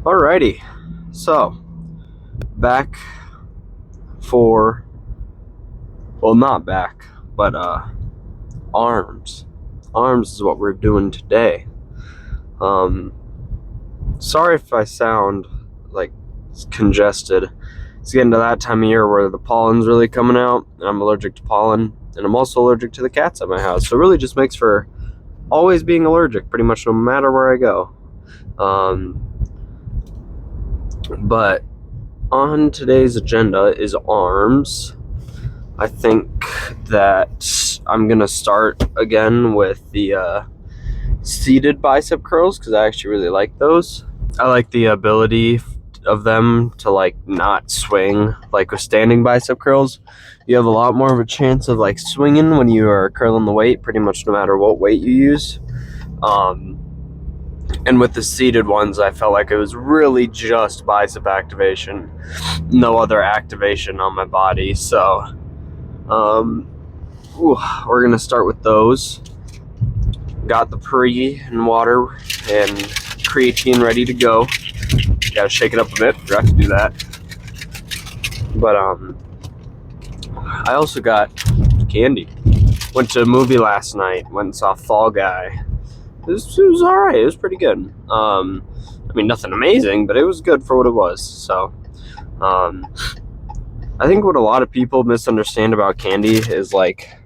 Alrighty, so back for, well, not back, but arms. Arms is what we're doing today. Sorry if I sound like congested. It's getting to that time of year where the pollen's really coming out, and I'm allergic to pollen, and I'm also allergic to the cats at my house. So it really just makes for always being allergic, pretty much no matter where I go. But on today's agenda is arms. I think that I'm gonna start again with the seated bicep curls because I actually really like those. I like the ability of them to like not swing like with standing bicep curls. You have a lot more of a chance of like swinging when you are curling the weight, pretty much no matter what weight you use. And with the seated ones, I felt like it was really just bicep activation, no other activation on my body. So we're gonna start with those. Got the pre and water and creatine ready to go. Gotta shake it up a bit, forgot to do that. But I also got candy. Went to a movie last night, went and saw Fall Guy. It was alright, it was pretty good. I mean, nothing amazing, but it was good for what it was. So I think what a lot of people misunderstand about candy is like,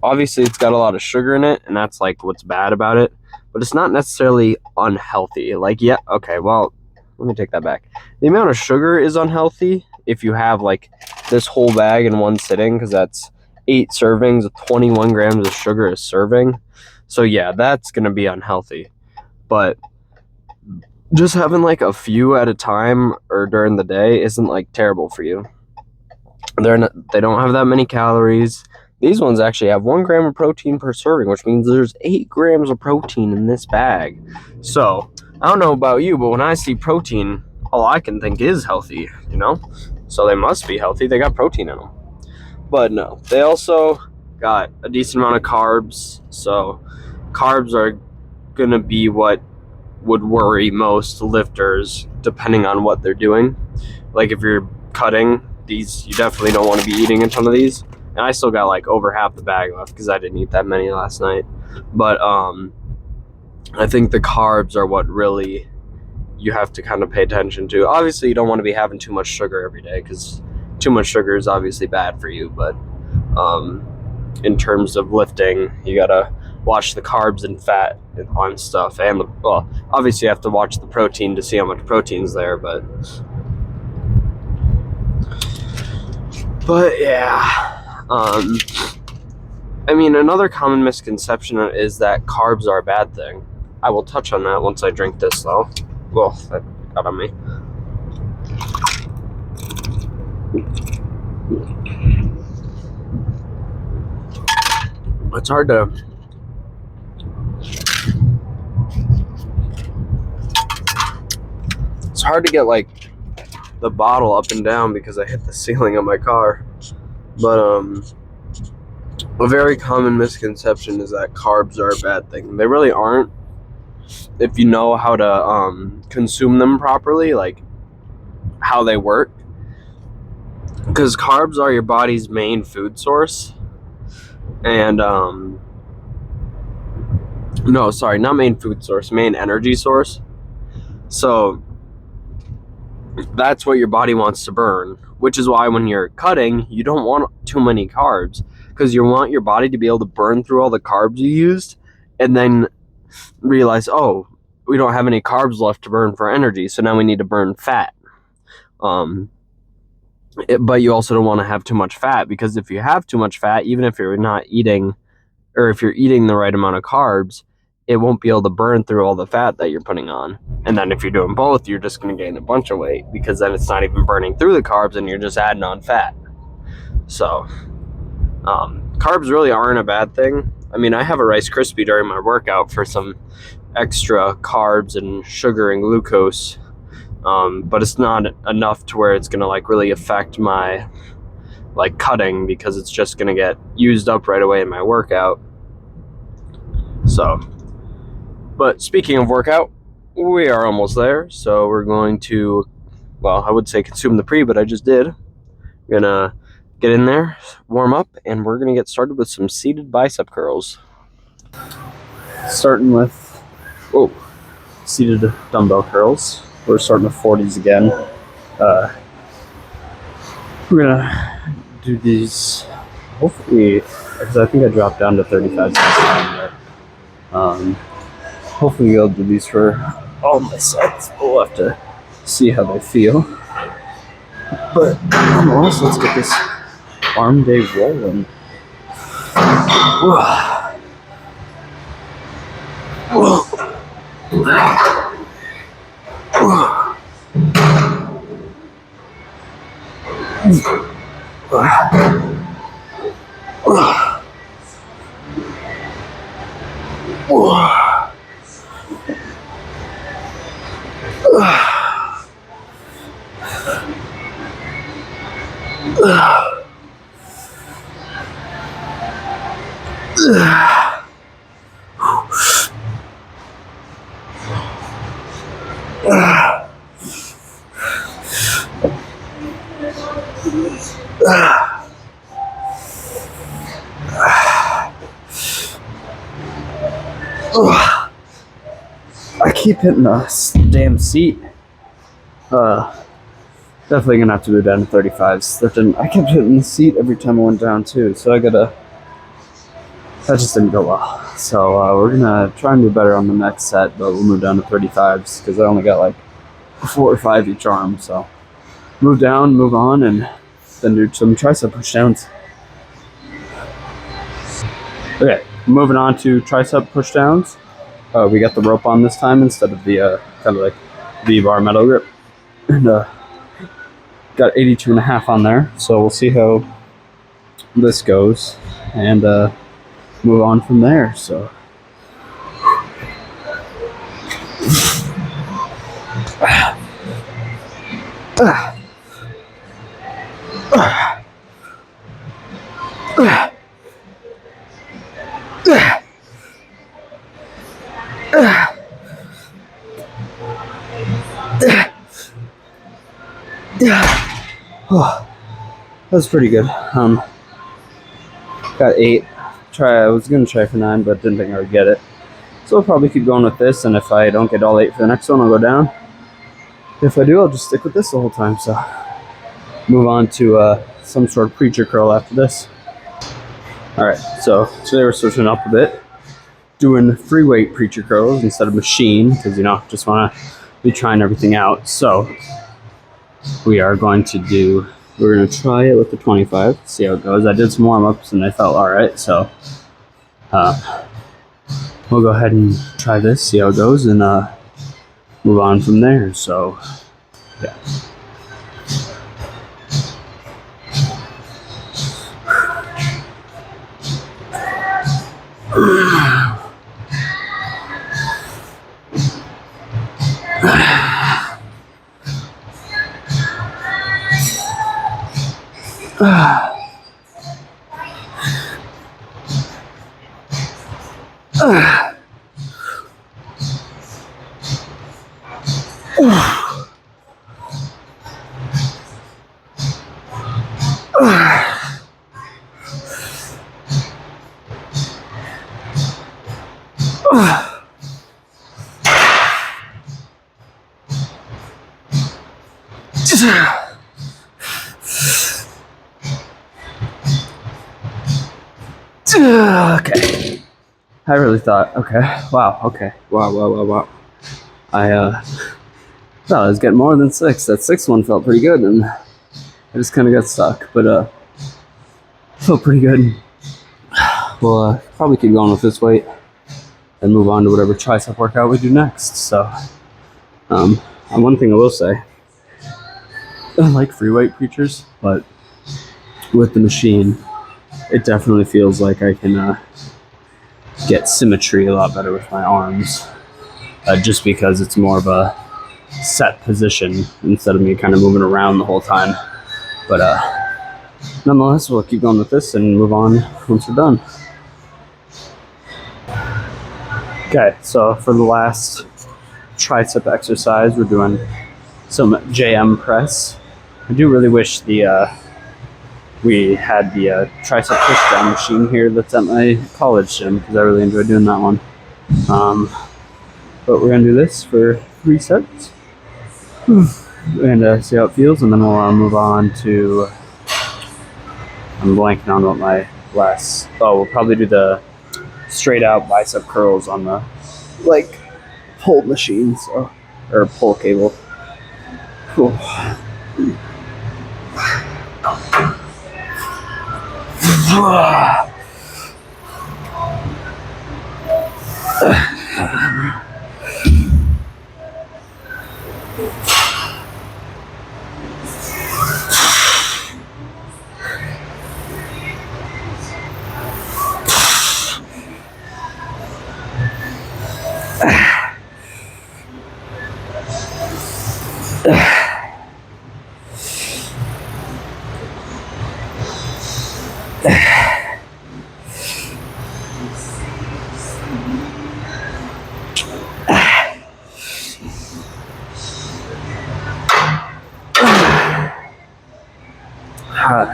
obviously it's got a lot of sugar in it, and that's like what's bad about it, but it's not necessarily unhealthy. Like, yeah, okay, well, let me take that back. The amount of sugar is unhealthy if you have like this whole bag in one sitting, because that's 8 servings with 21 grams of sugar a serving. So yeah, that's gonna be unhealthy. But just having like a few at a time or during the day isn't like terrible for you. They don't have that many calories. These ones actually have 1 gram of protein per serving, which means there's 8 grams of protein in this bag. So I don't know about you, but when I see protein, all I can think is healthy, you know? So they must be healthy. They got protein in them. But no, they also got a decent amount of carbs. So carbs are going to be what would worry most lifters depending on what they're doing. Like if you're cutting, these, you definitely don't want to be eating a ton of these. And I still got like over half the bag left because I didn't eat that many last night. But I think the carbs are what really you have to kind of pay attention to. Obviously, you don't want to be having too much sugar every day because too much sugar is obviously bad for you. But in terms of lifting, you gotta watch the carbs and fat on stuff, and well, obviously you have to watch the protein to see how much protein's there. But yeah. I mean, another common misconception is that carbs are a bad thing. I will touch on that once I drink this, though. Well, that got on me. It's hard to get like the bottle up and down because I hit the ceiling of my car. But a very common misconception is that carbs are a bad thing. They really aren't if you know how to consume them properly, like how they work. Because carbs are your body's main food source. And no, sorry, not main food source, main energy source. So that's what your body wants to burn, which is why when you're cutting, you don't want too many carbs, because you want your body to be able to burn through all the carbs you used and then realize, oh, we don't have any carbs left to burn for energy, so now we need to burn fat. But you also don't want to have too much fat, because if you have too much fat, even if you're not eating, or if you're eating the right amount of carbs, it won't be able to burn through all the fat that you're putting on. And then if you're doing both, you're just going to gain a bunch of weight, because then it's not even burning through the carbs and you're just adding on fat. So carbs really aren't a bad thing. I mean, I have a Rice Krispie during my workout for some extra carbs and sugar and glucose, but it's not enough to where it's going to like really affect my like cutting, because it's just going to get used up right away in my workout. So, but speaking of workout, we are almost there. So we're going to, well, I would say consume the pre, but I just did. We're gonna get in there, warm up, and we're gonna get started with some seated bicep curls. Starting with, seated dumbbell curls. We're starting with 40s again. We're gonna do these, hopefully, because I think I dropped down to 35 cents. Hopefully I'll do these for all my sets. We'll have to see how they feel. But nonetheless, let's get this arm day rolling. I keep hitting the damn seat. Definitely gonna have to move down to 35s. I kept hitting the seat every time I went down too, so that just didn't go well. So we're gonna try and do better on the next set, but we'll move down to 35s because I only got like 4 or 5 each arm. So move down, move on, and then do some tricep pushdowns. Okay, moving on to tricep pushdowns. We got the rope on this time instead of the kind of like V-bar metal grip. And got 82.5 on there, so we'll see how this goes and move on from there. So that's pretty good. Got 8. I was gonna try for 9, but didn't think I would get it. So I'll probably keep going with this, and if I don't get all 8 for the next one, I'll go down. If I do, I'll just stick with this the whole time. So move on to some sort of preacher curl after this. Alright, so today we're switching up a bit. Doing free weight preacher curls instead of machine, because just want to be trying everything out. So we're going to try it with the 25, see how it goes. I did some warm-ups and they felt alright, so we'll go ahead and try this, see how it goes, and move on from there. So yeah. Okay. I really thought, okay, wow, okay, wow. I thought I was getting more than 6. That 6th one felt pretty good, and I just kind of got stuck, but felt pretty good. We'll probably keep going with this weight and move on to whatever tricep workout we do next. So, one thing I will say, I like free weight preachers, but with the machine, it definitely feels like I can get symmetry a lot better with my arms, just because it's more of a set position instead of me kind of moving around the whole time. But nonetheless, we'll keep going with this and move on once we're done. Okay, so for the last tricep exercise. We're doing some JM press. I do really wish we had the tricep pushdown machine here that's at my college gym, because I really enjoy doing that one. But we're gonna do this for 3 sets and see how it feels, and then we'll move on to. I'm blanking on what my last. Oh, we'll probably do the straight out bicep curls on the pull machine, or pull cable. Cool.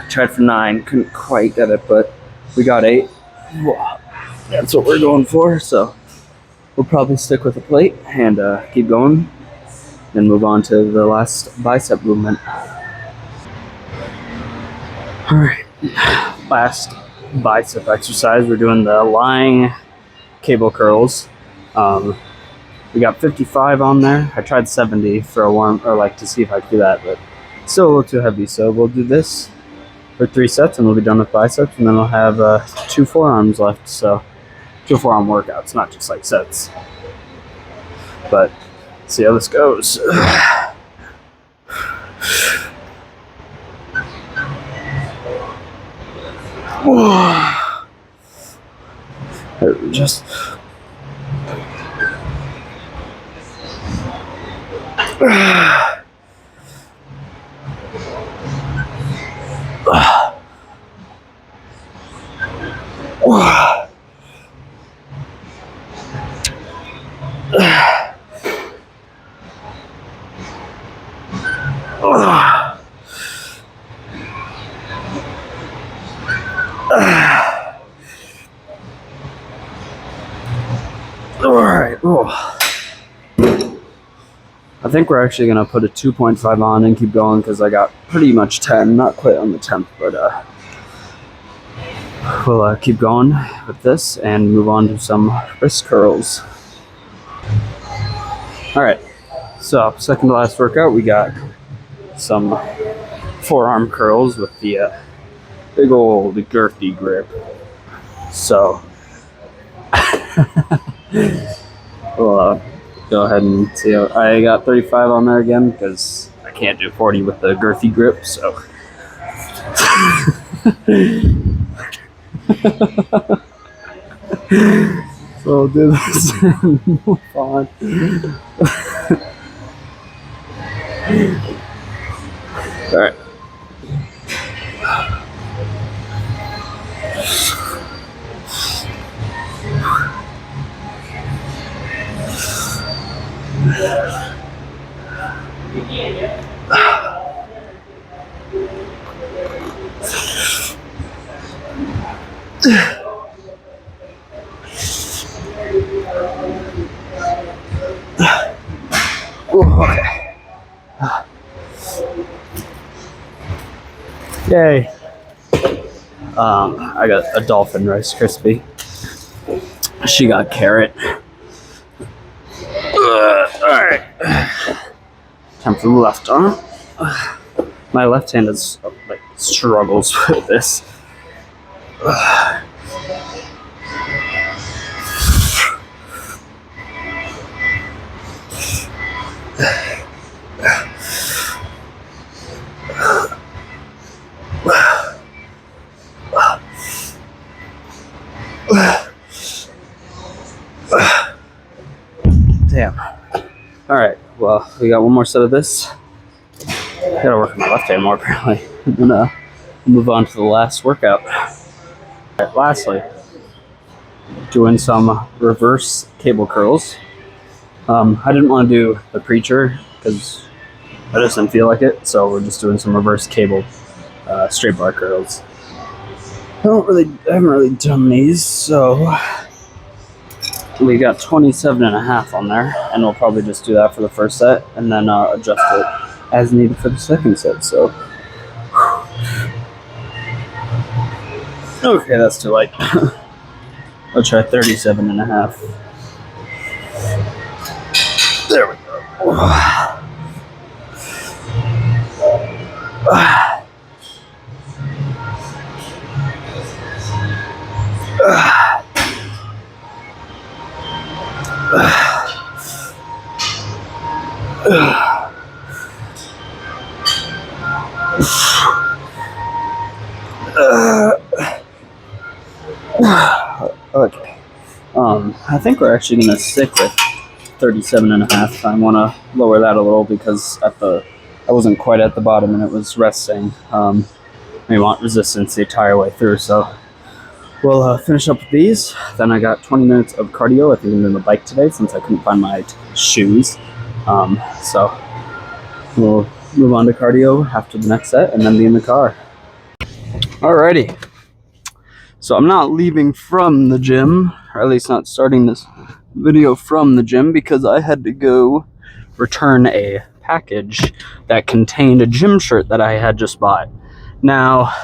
Tried for 9, couldn't quite get it, but we got 8. That's what we're going for, so we'll probably stick with the plate and keep going, then move on to the last bicep movement. All right, last bicep exercise. We're doing the lying cable curls. We got 55 on there. I tried 70 for a warm, or to see if I could do that, but still a little too heavy. So we'll do this for 3 sets, and we'll be done with biceps, and then we'll have 2 forearms left. So 2 forearm workouts, not just sets. But see how this goes. Just Alright, I think we're actually going to put a 2.5 on and keep going, because I got pretty much 10, not quite on the 10th, but we'll keep going with this and move on to some wrist curls. Alright, so second to last workout, we got some forearm curls with the big old girthy grip. So we'll go ahead and see how I got 35 on there again, because I can't do 40 with the girthy grip. So so I'll do this and move on. All right. Okay. Yay. I got a dolphin Rice Krispie. She got carrot. Alright. Time for the left arm. My left hand is struggles with this. Damn. Alright, well, we got one more set of this. I gotta work on my left hand more, apparently. And then move on to the last workout. Alright, lastly, doing some reverse cable curls. I didn't want to do the preacher because I just didn't feel like it, so we're just doing some reverse cable straight bar curls. I haven't really done these, so we got 27.5 on there, and we'll probably just do that for the first set and then adjust it as needed for the second set. So okay, that's too light. I'll try 37.5. There we go. Okay. I think we're actually gonna stick with 37.5. I want to lower that a little because I wasn't quite at the bottom and it was resting. We want resistance the entire way through, so we'll finish up with these. Then I got 20 minutes of cardio. I think I'm doing the bike today since I couldn't find my shoes. So we'll move on to cardio after the next set and then be in the car. Alrighty. So I'm not leaving from the gym, or at least not starting this video from the gym, because I had to go return a package that contained a gym shirt that I had just bought. Now,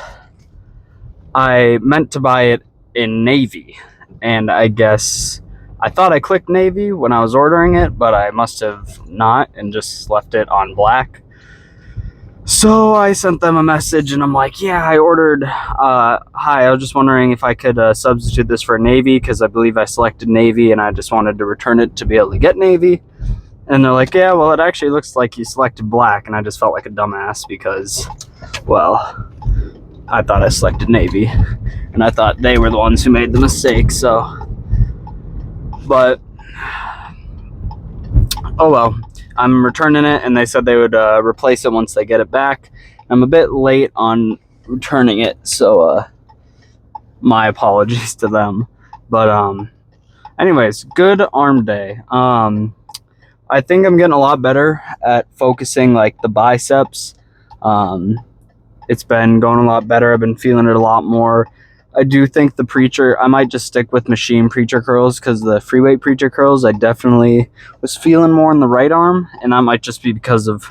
I meant to buy it in navy, and I guess I thought I clicked navy when I was ordering it, but I must have not and just left it on black. So I sent them a message and I'm like, yeah, I ordered, hi, I was just wondering if I could substitute this for navy because I believe I selected navy and I just wanted to return it to be able to get navy. And they're like, yeah, well, it actually looks like you selected black. And I just felt like a dumbass because, well, I thought I selected navy and I thought they were the ones who made the mistake. So, but, oh well. I'm returning it, and they said they would replace it once they get it back. I'm a bit late on returning it, so my apologies to them. But anyways, good arm day. I think I'm getting a lot better at focusing like the biceps. It's been going a lot better. I've been feeling it a lot more. I do think the preacher, I might just stick with machine preacher curls because the free weight preacher curls, I definitely was feeling more in the right arm. And that might just be because of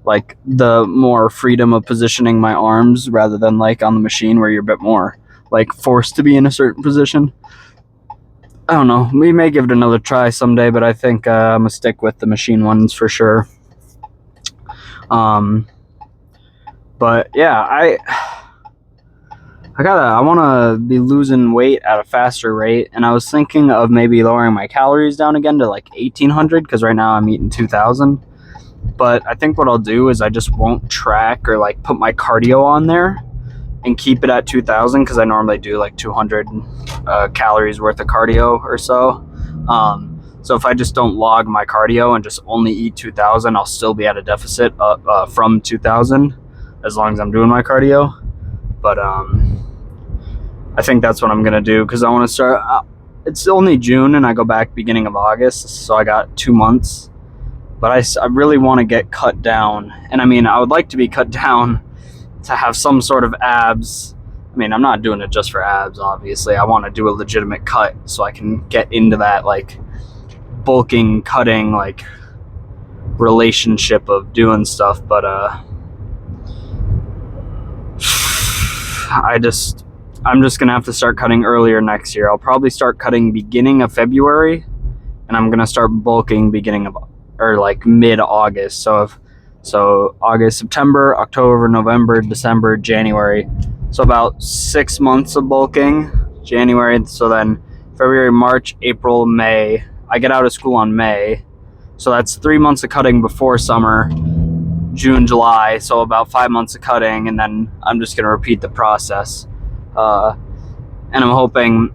like the more freedom of positioning my arms rather than like on the machine where you're a bit more like forced to be in a certain position. I don't know. We may give it another try someday, but I think I'm going to stick with the machine ones for sure. But yeah, I want to be losing weight at a faster rate, and I was thinking of maybe lowering my calories down again to like 1,800 because right now I'm eating 2,000. But I think what I'll do is I just won't track or like put my cardio on there and keep it at 2,000 because I normally do like 200 calories worth of cardio or so. So if I just don't log my cardio and just only eat 2,000, I'll still be at a deficit from 2,000 as long as I'm doing my cardio. But I think that's what I'm going to do because I want to start. It's only June and I go back beginning of August, so I got 2 months. But I really want to get cut down. And I mean, I would like to be cut down to have some sort of abs. I mean, I'm not doing it just for abs, obviously. I want to do a legitimate cut so I can get into that like bulking, cutting, like relationship of doing stuff. But I'm just gonna have to start cutting earlier next year. I'll probably start cutting beginning of February, and I'm gonna start bulking beginning of or like mid-August. So August, September, October, November, December, January. So about 6 months of bulking. January. So then February, March, April, May. I get out of school on May, so that's 3 months of cutting before summer. June, July, so about 5 months of cutting, and then I'm just going to repeat the process. And I'm hoping,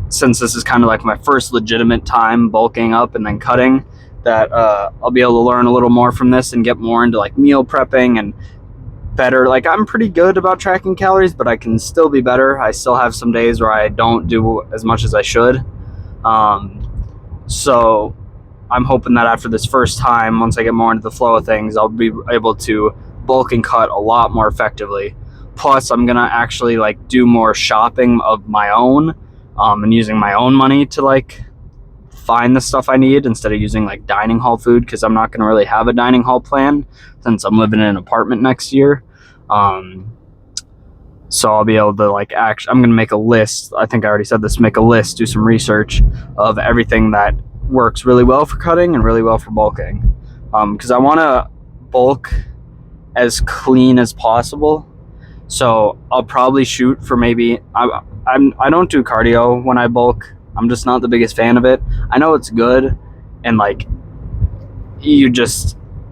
since this is kind of like my first legitimate time bulking up and then cutting, that I'll be able to learn a little more from this and get more into like meal prepping and better. Like I'm pretty good about tracking calories, but I can still be better. I still have some days where I don't do as much as I should. So I'm hoping that after this first time, once I get more into the flow of things, I'll be able to bulk and cut a lot more effectively. Plus, I'm gonna actually like do more shopping of my own, and using my own money to like find the stuff I need instead of using like dining hall food, because I'm not gonna really have a dining hall plan since I'm living in an apartment next year. So I'll be able to like I'm gonna make a list. I think I already said this. Make a list, do some research of everything that works really well for cutting and really well for bulking, because I want to bulk as clean as possible. So I'll probably shoot for maybe I don't do cardio when I bulk. I'm just not the biggest fan of it. I know it's good, and like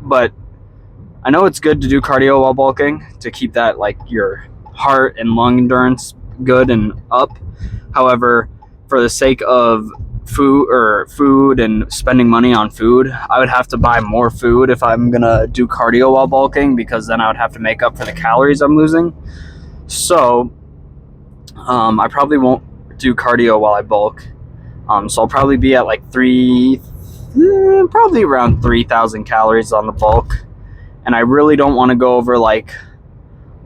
but I know it's good to do cardio while bulking to keep that like your heart and lung endurance good and up. However, for the sake of food and spending money on food, I would have to buy more food if I'm gonna do cardio while bulking, because then I would have to make up for the calories I'm losing. So I probably won't do cardio while I bulk. So I'll probably be at like probably around 3,000 calories on the bulk. And I really don't want to go over like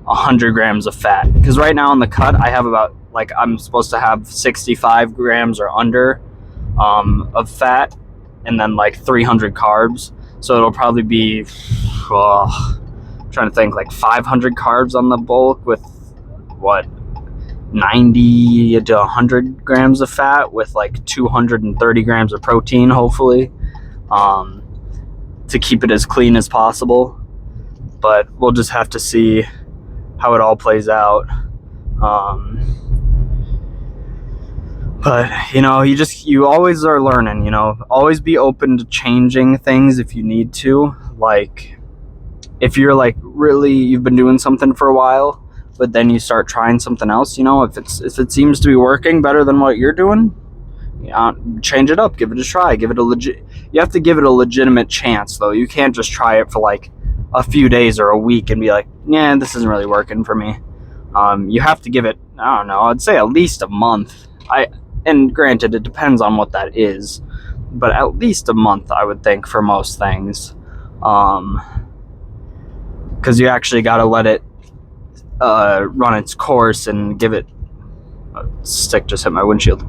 100 grams of fat, because right now on the cut I have about like I'm supposed to have 65 grams or under of fat, and then like 300 carbs. So it'll probably be trying to think, like 500 carbs on the bulk with what 90 to 100 grams of fat with like 230 grams of protein, hopefully, to keep it as clean as possible. But we'll just have to see how it all plays out. But you always are learning, always be open to changing things if you need to. Like if you're like really, you've been doing something for a while, but then you start trying something else, if it seems to be working better than what you're doing, change it up, give it a try, you have to give it a legitimate chance though. You can't just try it for like a few days or a week and be like, yeah, this isn't really working for me. You have to give it, I don't know, I'd say at least a month. And granted, it depends on what that is, but at least a month, I would think, for most things. Because you actually got to let it run its course and give it, a stick just hit my windshield,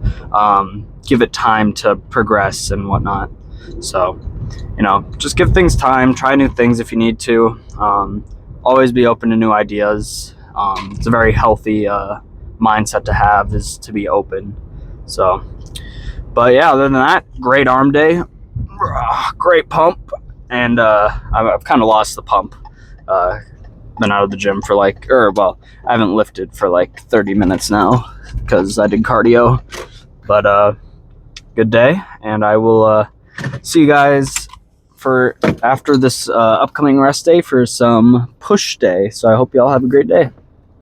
give it time to progress and whatnot. So, just give things time, try new things if you need to. Always be open to new ideas. It's a very healthy mindset to have, is to be open. So, but yeah, other than that, great arm day, great pump, and I've kind of lost the pump. Been out of the gym for I haven't lifted for like 30 minutes now because I did cardio. But good day, and I will see you guys for after this upcoming rest day for some push day. So I hope you all have a great day.